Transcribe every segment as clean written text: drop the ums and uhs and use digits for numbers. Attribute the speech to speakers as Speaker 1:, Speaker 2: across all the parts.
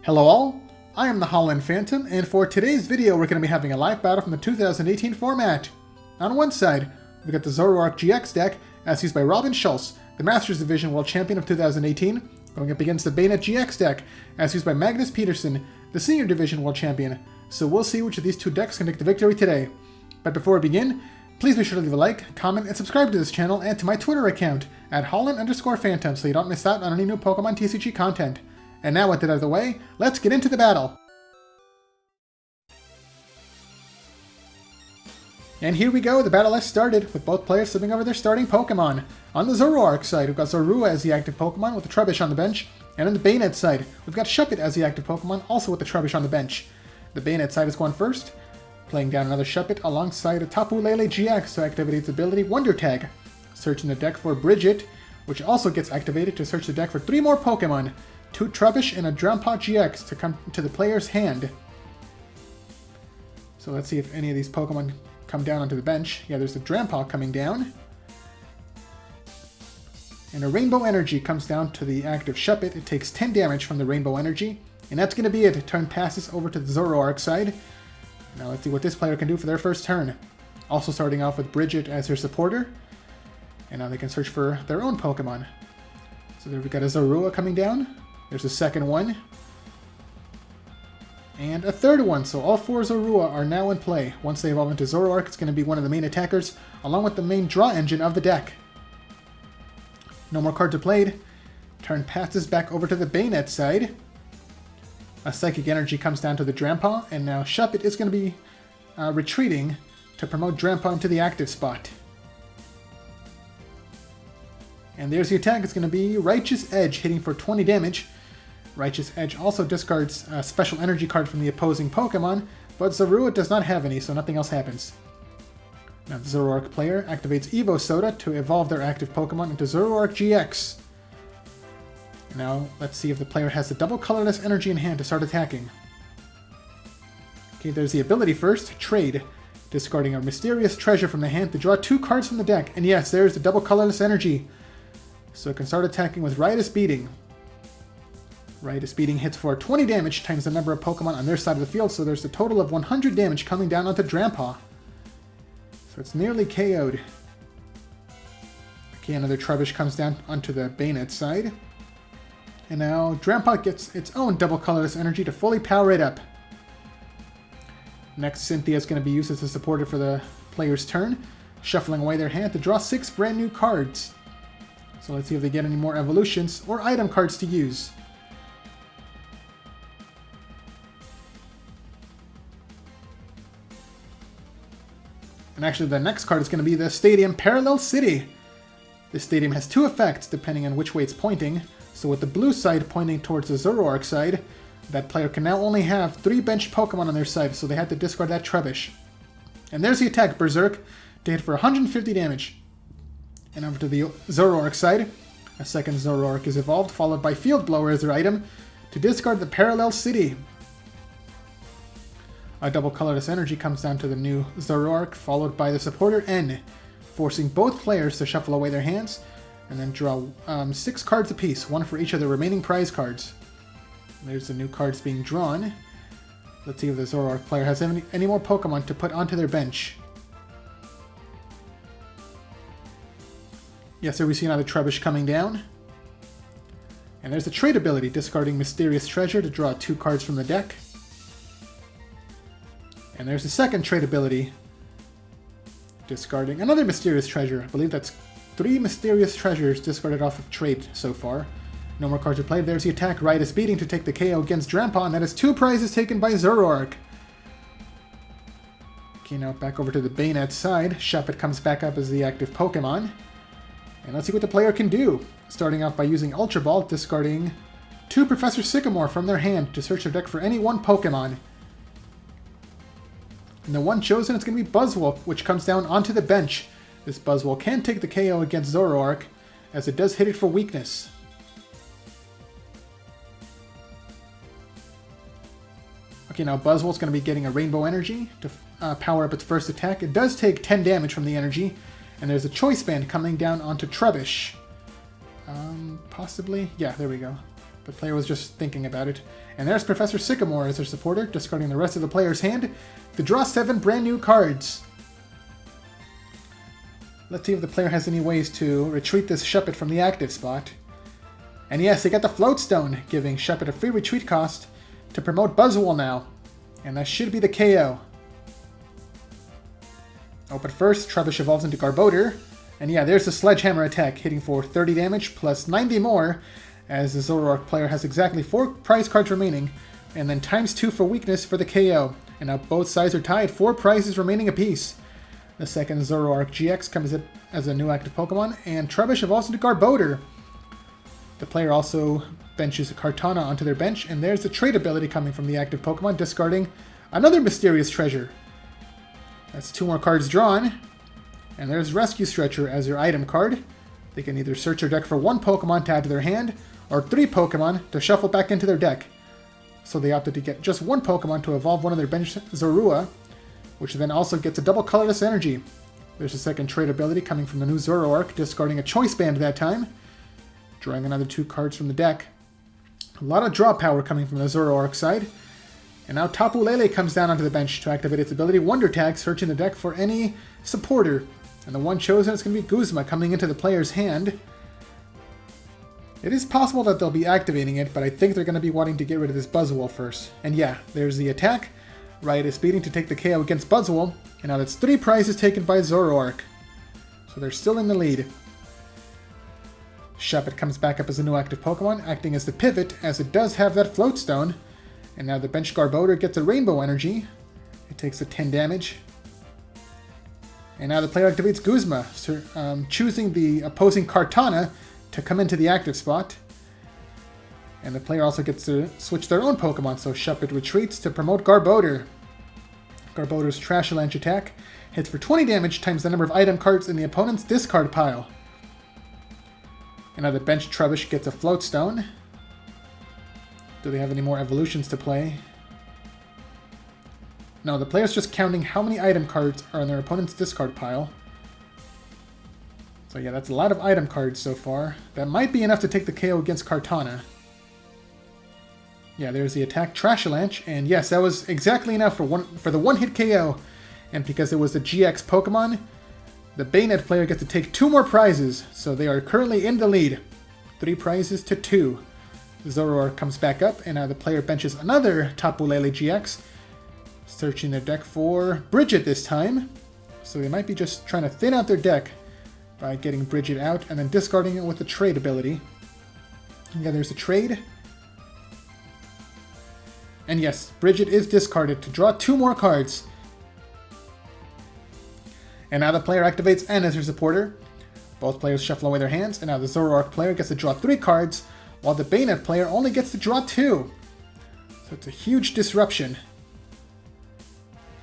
Speaker 1: Hello all, I am the Holland Phantom, and for today's video we're going to be having a live battle from the 2018 format. On one side, we've got the Zoroark GX deck, as used by Schulz, the Masters Division World Champion of 2018, going up against the Banette GX deck, as used by Magnus Pederson, the Senior Division World Champion. So we'll see which of these two decks can take the victory today. But before we begin, please be sure to leave a like, comment, and subscribe to this channel and to my Twitter account at Holland_Phantom so you don't miss out on any new Pokemon TCG content. And now with that out of the way, let's get into the battle! And here we go, the battle has started, with both players flipping over their starting Pokemon. On the Zoroark side, we've got Zorua as the active Pokemon with the Trubbish on the bench, and on the Banette side, we've got Shuppet as the active Pokemon, also with the Trubbish on the bench. The Banette side is going first, playing down another Shuppet alongside a Tapu Lele GX to activate its ability Wonder Tag. Searching the deck for Bridget, which also gets activated to search the deck for 3 more Pokemon. 2 Trubbish and a Drampa GX to come to the player's hand. So let's see if any of these Pokemon come down onto the bench. Yeah, there's a Drampa coming down. And a Rainbow Energy comes down to the active Shuppet. It takes 10 damage from the Rainbow Energy. And that's going to be it. Turn passes over to the Zoroark side. Now let's see what this player can do for their first turn. Also starting off with Bridget as her supporter. And now they can search for their own Pokemon. So there we've got a Zorua coming down. There's a second one. And a third one, so all 4 Zorua are now in play. Once they evolve into Zoroark, it's going to be one of the main attackers, along with the main draw engine of the deck. No more cards are played. Turn passes back over to the Banette side. A Psychic Energy comes down to the Drampa, and now Shuppet is going to be retreating to promote Drampa into the active spot. And there's the attack. It's going to be Righteous Edge, hitting for 20 damage. Righteous Edge also discards a special energy card from the opposing Pokemon, but Zorua does not have any, so nothing else happens. Now the Zoroark player activates Evo Soda to evolve their active Pokemon into Zoroark GX. Now let's see if the player has the double colorless energy in hand to start attacking. Okay, there's the ability first, Trade. Discarding a mysterious treasure from the hand to draw 2 cards from the deck, and yes, there's the double colorless energy. So it can start attacking with Riotous Beating. Riotous Beating hits for 20 damage times the number of Pokemon on their side of the field, so there's a total of 100 damage coming down onto Drampa. So it's nearly KO'd. Okay, another Trubbish comes down onto the Banette side. And now Drampa gets its own double colorless energy to fully power it up. Next, Cynthia is going to be used as a supporter for the player's turn, shuffling away their hand to draw 6 brand new cards. So let's see if they get any more evolutions or item cards to use. And actually the next card is going to be the Stadium Parallel City. This stadium has 2 effects depending on which way it's pointing. So with the blue side pointing towards the Zoroark side, that player can now only have 3 bench Pokemon on their side, so they had to discard that Trubbish. And there's the attack, Berserk, to hit for 150 damage. And over to the Zoroark side, a second Zoroark is evolved, followed by Field Blower as their item, to discard the Parallel City. A double colorless energy comes down to the new Zoroark, followed by the supporter N, forcing both players to shuffle away their hands, and then draw 6 cards apiece, 1 for each of the remaining prize cards. There's the new cards being drawn. Let's see if the Zoroark player has any more Pokemon to put onto their bench. Yes, so we see another Trubbish coming down. And there's the trade ability, discarding Mysterious Treasure to draw 2 cards from the deck. And there's the second trade ability, discarding another Mysterious Treasure. I believe that's 3 Mysterious Treasures discarded off of trade so far. No more cards are played. There's the attack, Riotous Beating, to take the KO against Drampa, and that is 2 prizes taken by Zoroark. Okay, now back over to the Banette side. Shuppet comes back up as the active Pokemon. And let's see what the player can do. Starting off by using Ultra Ball, discarding 2 Professor Sycamore from their hand to search their deck for any 1 Pokemon. And the one chosen is going to be Buzzwole, which comes down onto the bench. This Buzzwole can take the KO against Zoroark, as it does hit it for weakness. Okay, now Buzzwole's going to be getting a Rainbow Energy to power up its first attack. It does take 10 damage from the energy, and there's a Choice Band coming down onto Trubbish. Possibly? Yeah, there we go. The player was just thinking about it. And there's Professor Sycamore as their supporter, discarding the rest of the player's hand to draw 7 brand new cards. Let's see if the player has any ways to retreat this Shuppet from the active spot. And yes, they got the Float Stone, giving Shuppet a free retreat cost to promote Buzzwole now. And that should be the KO. Oh, but first, Trubbish evolves into Garbodor. And yeah, there's the Sledgehammer attack, hitting for 30 damage plus 90 more, as the Zoroark player has exactly 4 prize cards remaining, and then times 2 for weakness for the KO. And now both sides are tied, 4 prizes remaining apiece. The second Zoroark GX comes in as a new active Pokemon, and Trubbish evolves into Garbodor. The player also benches Kartana onto their bench, and there's the trade ability coming from the active Pokemon, discarding another mysterious treasure. That's 2 more cards drawn. And there's Rescue Stretcher as your item card. They can either search their deck for 1 Pokemon to add to their hand, or 3 Pokemon to shuffle back into their deck. So they opted to get just 1 Pokemon to evolve one of their bench Zorua, which then also gets a double colorless energy. There's a second trade ability coming from the new Zoroark, discarding a Choice Band that time, drawing another 2 cards from the deck. A lot of draw power coming from the Zoroark side. And now Tapu Lele comes down onto the bench to activate its ability Wonder Tag, searching the deck for any supporter. And the one chosen is going to be Guzma coming into the player's hand. It is possible that they'll be activating it, but I think they're going to be wanting to get rid of this Buzzwole first. And yeah, there's the attack. Riot is beating to take the KO against Buzzwole, and now that's 3 prizes taken by Zoroark. So they're still in the lead. Shuppet comes back up as a new active Pokemon, acting as the pivot, as it does have that Float Stone. And now the bench Garbodor gets a Rainbow Energy. It takes a 10 damage. And now the player activates Guzma, choosing the opposing Kartana to come into the active spot. And the player also gets to switch their own Pokemon, so Shuppet retreats to promote Garbodor. Garbodor's Trashalanche attack hits for 20 damage times the number of item cards in the opponent's discard pile. And now the bench Trubbish gets a Float Stone. Do they have any more evolutions to play? No, the player's just counting how many item cards are in their opponent's discard pile. So yeah, that's a lot of item cards so far. That might be enough to take the KO against Kartana. Yeah, there's the attack Trashalanche, and yes, that was exactly enough for the one-hit KO. And because it was the GX Pokemon, the Banette player gets to take 2 more prizes, so they are currently in the lead. 3 prizes to 2. Zoroark comes back up, and now the player benches another Tapu Lele GX, searching their deck for Bridget this time. So they might be just trying to thin out their deck by getting Bridget out and then discarding it with the trade ability. Yeah, there's a trade. And yes, Bridget is discarded to draw 2 more cards. And now the player activates N as her supporter. Both players shuffle away their hands, and now the Zoroark player gets to draw 3 cards, while the Banette player only gets to draw 2. So it's a huge disruption.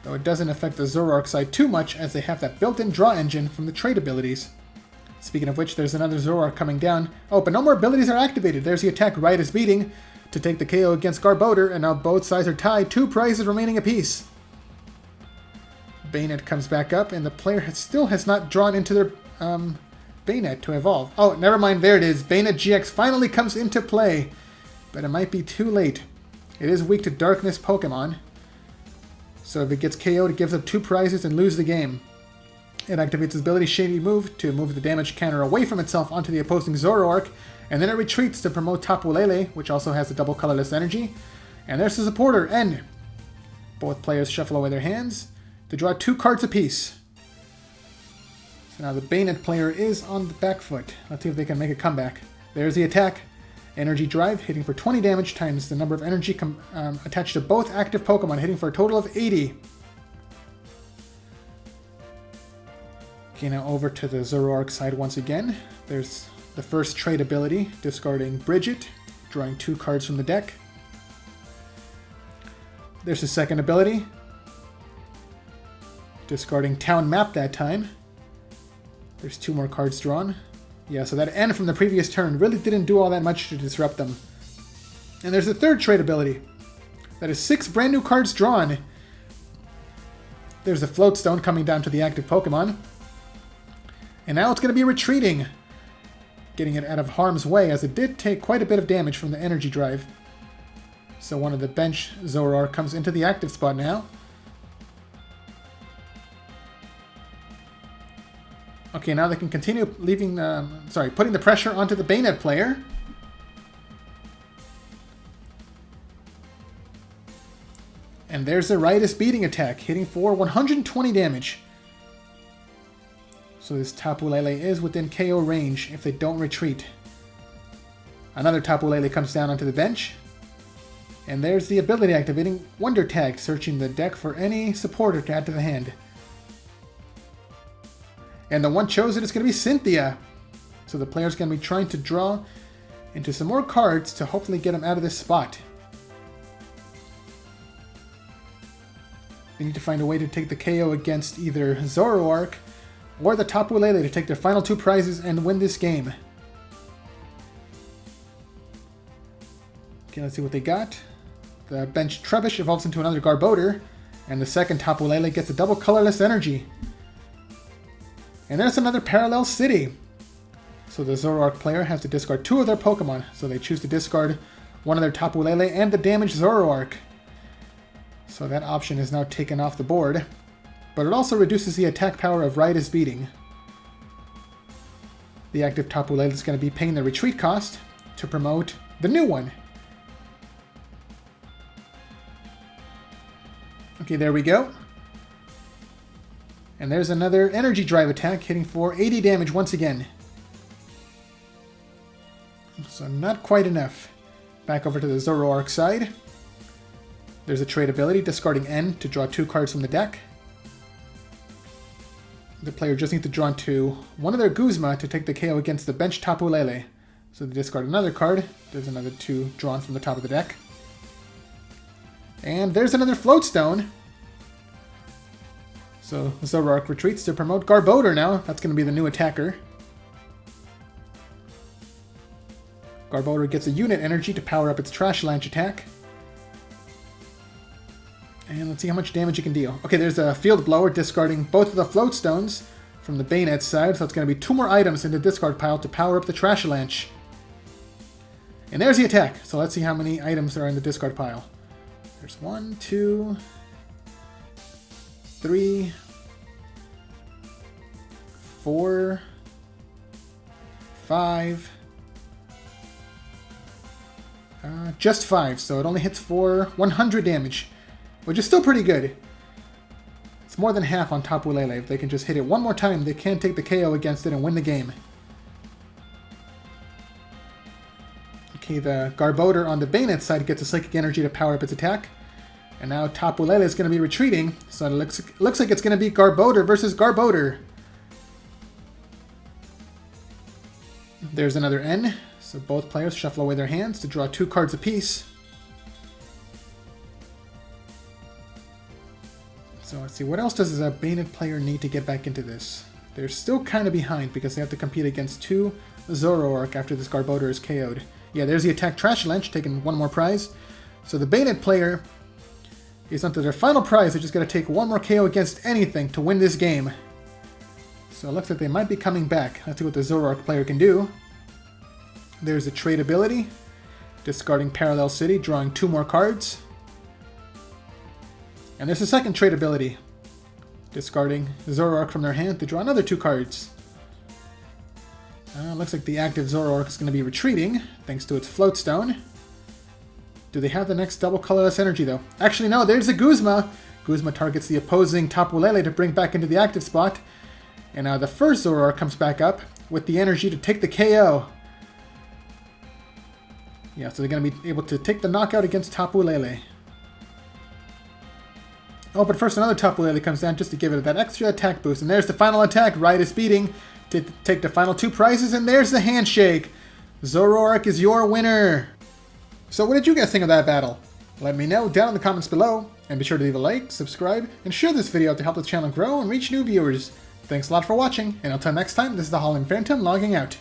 Speaker 1: Though it doesn't affect the Zoroark side too much, as they have that built-in draw engine from the trade abilities. Speaking of which, there's another Zoroark coming down. Oh, but no more abilities are activated. There's the attack Riot is beating to take the KO against Garbodor, and now both sides are tied, 2 prizes remaining apiece. Banette comes back up, and the player still has not drawn into their Banette to evolve. Oh, never mind, there it is. Banette GX finally comes into play, but it might be too late. It is weak to Darkness Pokemon, so if it gets KO'd, it gives up 2 prizes and loses the game. It activates its ability Shady Move to move the damage counter away from itself onto the opposing Zoroark, and then it retreats to promote Tapu Lele, which also has a double colorless energy. And there's the supporter, N. Both players shuffle away their hands to draw 2 cards apiece. So now the Banette player is on the back foot. Let's see if they can make a comeback. There's the attack. Energy Drive, hitting for 20 damage times the number of energy attached to both active Pokemon, hitting for a total of 80. Okay, now over to the Zoroark side once again. There's the first trade ability, discarding Bridget, drawing 2 cards from the deck. There's the second ability, discarding Town Map that time. There's 2 more cards drawn. Yeah, so that N from the previous turn really didn't do all that much to disrupt them. And there's the third trade ability. That is 6 brand new cards drawn. There's the Float Stone coming down to the active Pokemon. And now it's going to be retreating. getting it out of harm's way, as it did take quite a bit of damage from the energy drive. So one of the bench Zoroark comes into the active spot now. Okay, now they can continue putting the pressure onto the Banette player. And there's the Riotous Beating attack, hitting for 120 damage. So this Tapu Lele is within KO range if they don't retreat. Another Tapu Lele comes down onto the bench. And there's the ability activating Wonder Tag, searching the deck for any supporter to add to the hand. And the one chosen is going to be Cynthia. So the player's going to be trying to draw into some more cards to hopefully get him out of this spot. They need to find a way to take the KO against either Zoroark or the Tapu Lele to take their final 2 prizes and win this game. Okay, let's see what they got. The bench Trubbish evolves into another Garbodor, and the second Tapu Lele gets a double colorless energy. And there's another Parallel City. So the Zoroark player has to discard 2 of their Pokemon, so they choose to discard one of their Tapu Lele and the damaged Zoroark. So that option is now taken off the board, but it also reduces the attack power of Riotous Beating. The active Tapu Lele is going to be paying the retreat cost to promote the new one. Okay, there we go. And there's another Energy Drive attack, hitting for 80 damage once again. So not quite enough. Back over to the Zoroark side. There's a trade ability, discarding N to draw 2 cards from the deck. The player just needs to draw into one of their Guzma to take the KO against the bench Tapu Lele. So they discard another card. There's another 2 drawn from the top of the deck. And there's another Floatstone. So Zoroark retreats to promote Garbodor now. That's going to be the new attacker. Garbodor gets a unit energy to power up its Trash Launch attack. And let's see how much damage it can deal. Okay, there's a Field Blower discarding both of the Floatstones from the Banette side, so it's going to be 2 more items in the discard pile to power up the Trash Launch. And there's the attack. So let's see how many items are in the discard pile. There's 1, 2, 3, 4, 5. Just 5, so it only hits for 100 damage, which is still pretty good. It's more than half on Tapu Lele. If they can just hit it one more time, they can take the KO against it and win the game. Okay, the Garbodor on the Banette side gets a Psychic Energy to power up its attack. And now Tapu Lele is going to be retreating, so it looks like it's going to be Garbodor versus Garbodor. There's another N, so both players shuffle away their hands to draw 2 cards apiece. So let's see, what else does a Banette player need to get back into this? They're still kind of behind because they have to compete against 2 Zoroark after this Garbodor is KO'd. Yeah, there's the attack Trash Launch, taking 1 more prize. So the Banette player is onto their final prize. They're just going to take 1 more KO against anything to win this game. So it looks like they might be coming back. Let's see what the Zoroark player can do. There's a trade ability, discarding Parallel City, drawing 2 more cards. And there's a second trade ability, discarding Zoroark from their hand to draw another 2 cards. Looks like the active Zoroark is going to be retreating, thanks to its Floatstone. Do they have the next double colorless energy, though? Actually, no, there's a Guzma. Guzma targets the opposing Tapu Lele to bring back into the active spot. And now the first Zoroark comes back up with the energy to take the KO. Yeah, so they're going to be able to take the knockout against Tapu Lele. Oh, but first another Tapu Lele comes down just to give it that extra attack boost. And there's the final attack, Riotous Beating, to take the final 2 prizes. And there's the handshake. Zoroark is your winner. So what did you guys think of that battle? Let me know down in the comments below. And be sure to leave a like, subscribe, and share this video to help the channel grow and reach new viewers. Thanks a lot for watching, and until next time, this is the Holland Phantom logging out.